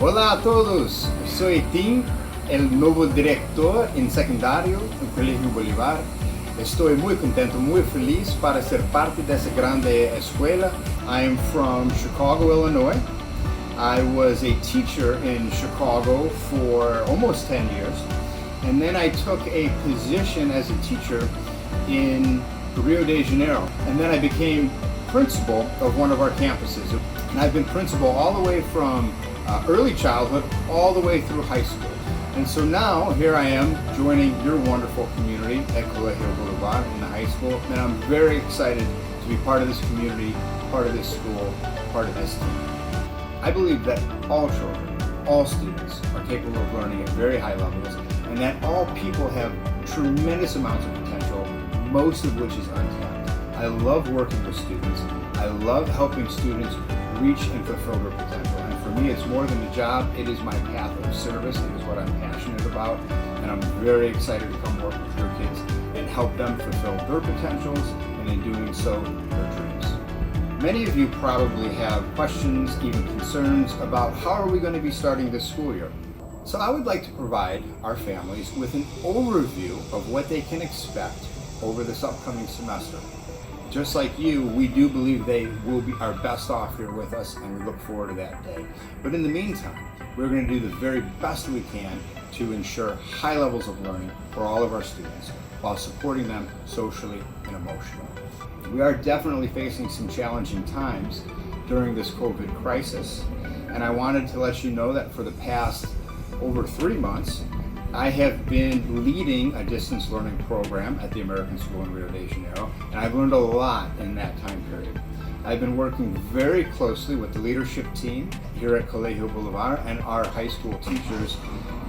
Olá a todos, soy Tim, el nuevo director en secundario en Colegio Bolívar. Estoy muy contento, muy feliz para ser parte de esa grande escuela. I am from Chicago, Illinois. I was a teacher in Chicago for almost 10 years. And then I took a position as a teacher in Rio de Janeiro. And then I became principal of one of our campuses. And I've been principal all the way from early childhood all the way through high school. And so now here I am joining your wonderful community at Colegio Boulevard in the high school. And I'm very excited to be part of this community, part of this school, part of this team. I believe that all children, all students are capable of learning at very high levels, and that all people have tremendous amounts of potential, most of which is untapped. I love working with students. I love helping students reach and fulfill their potential. And for me, it's more than a job. It is my path of service. It is what I'm passionate about. And I'm very excited to come work with your kids and help them fulfill their potentials, and in doing so, their dreams. Many of you probably have questions, even concerns about how are we going to be starting this school year. So I would like to provide our families with an overview of what they can expect over this upcoming semester. Just like you, we do believe they will be our best off here with us, and we look forward to that day. But in the meantime, we're going to do the very best we can to ensure high levels of learning for all of our students while supporting them socially and emotionally. We are definitely facing some challenging times during this COVID crisis, and I wanted to let you know that for the past over 3 months, I have been leading a distance learning program at the American School in Rio de Janeiro, and I've learned a lot in that time period. I've been working very closely with the leadership team here at Colegio Boulevard and our high school teachers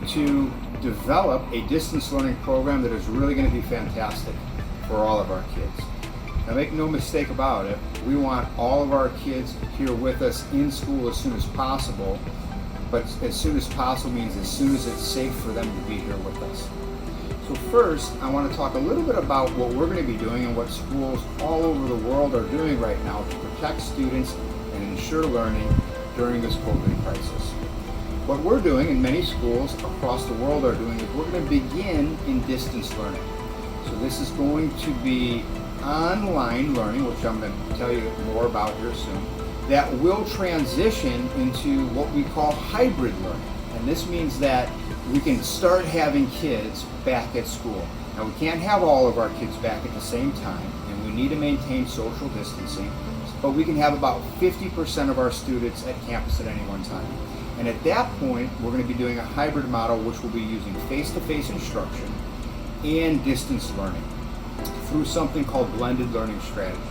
to develop a distance learning program that is really going to be fantastic for all of our kids. Now, make no mistake about it, we want all of our kids here with us in school as soon as possible. But as soon as possible means as soon as it's safe for them to be here with us. So first, I want to talk a little bit about what we're going to be doing and what schools all over the world are doing right now to protect students and ensure learning during this COVID crisis. What we're doing, and many schools across the world are doing, is we're going to begin in distance learning. So this is going to be online learning, which I'm going to tell you more about here soon, that will transition into what we call hybrid learning. And this means that we can start having kids back at school. Now, we can't have all of our kids back at the same time, and we need to maintain social distancing, but we can have about 50% of our students at campus at any one time. And at that point, we're going to be doing a hybrid model, which will be using face-to-face instruction and distance learning through something called blended learning strategies.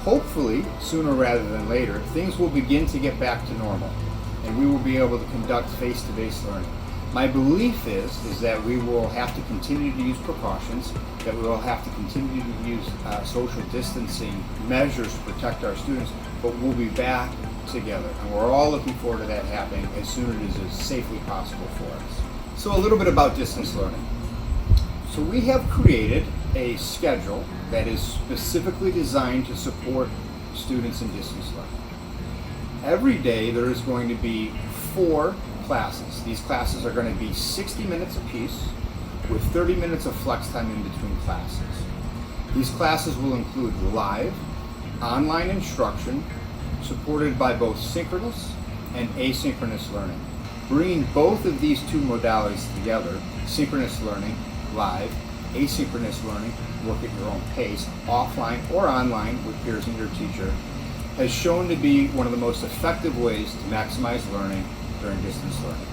Hopefully, sooner rather than later, things will begin to get back to normal, and we will be able to conduct face-to-face learning. My belief is that we will have to continue to use precautions, that we will have to continue to use social distancing measures to protect our students, but we'll be back together, and we're all looking forward to that happening as soon as it is safely possible for us. So a little bit about distance learning. So we have created a schedule that is specifically designed to support students in distance learning. Every day there is going to be 4 classes. These classes are going to be 60 minutes apiece with 30 minutes of flex time in between classes. These classes will include live, online instruction supported by both synchronous and asynchronous learning. Bringing both of these 2 modalities together, synchronous learning, live, asynchronous learning, work at your own pace, offline or online with peers and your teacher, has shown to be one of the most effective ways to maximize learning during distance learning.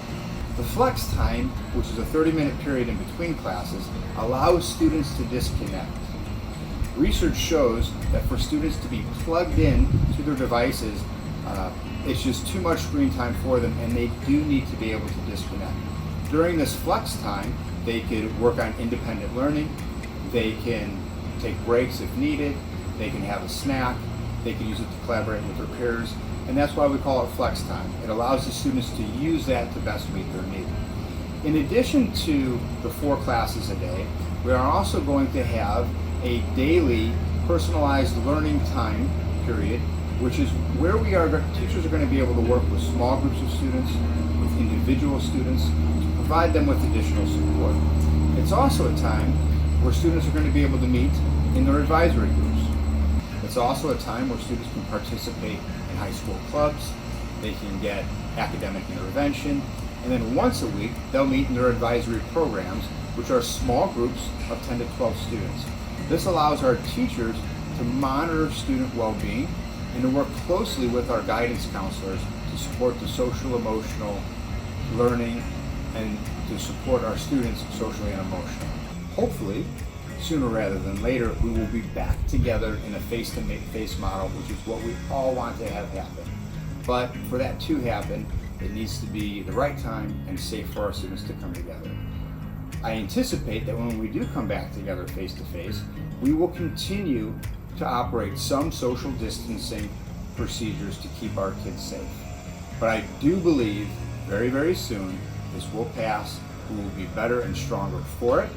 The flex time, which is a 30-minute period in between classes, allows students to disconnect. Research shows that for students to be plugged in to their devices, it's just too much screen time for them, and they do need to be able to disconnect. During this flex time, they could work on independent learning, they can take breaks if needed, they can have a snack, they can use it to collaborate with their peers, and that's why we call it flex time. It allows the students to use that to best meet their need. In addition to the 4 classes a day, we are also going to have a daily personalized learning time period which is where teachers are going to be able to work with small groups of students, with individual students, to provide them with additional support. It's also a time where students are going to be able to meet in their advisory groups. It's also a time where students can participate in high school clubs, they can get academic intervention, and then once a week they'll meet in their advisory programs, which are small groups of 10 to 12 students. This allows our teachers to monitor student well-being and to work closely with our guidance counselors to support the social emotional learning and to support our students socially and emotionally. Hopefully, sooner rather than later, we will be back together in a face-to-face model, which is what we all want to have happen. But for that to happen, it needs to be the right time and safe for our students to come together. I anticipate that when we do come back together face-to-face, we will continue to operate some social distancing procedures to keep our kids safe. But I do believe very, very soon this will pass. We will be better and stronger for it.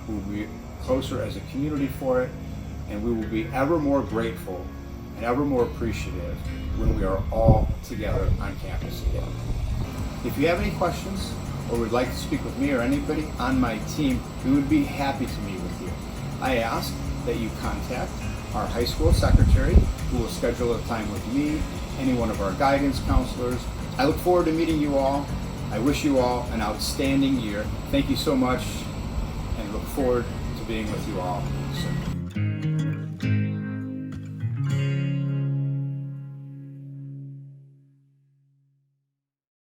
We will be closer as a community for it, and we will be ever more grateful and ever more appreciative when we are all together on campus again. If you have any questions or would like to speak with me or anybody on my team, we would be happy to meet with you. I ask that you contact our high school secretary, who will schedule a time with me, any one of our guidance counselors. I look forward to meeting you all. I wish you all an outstanding year. Thank you so much, and look forward to being with you all soon.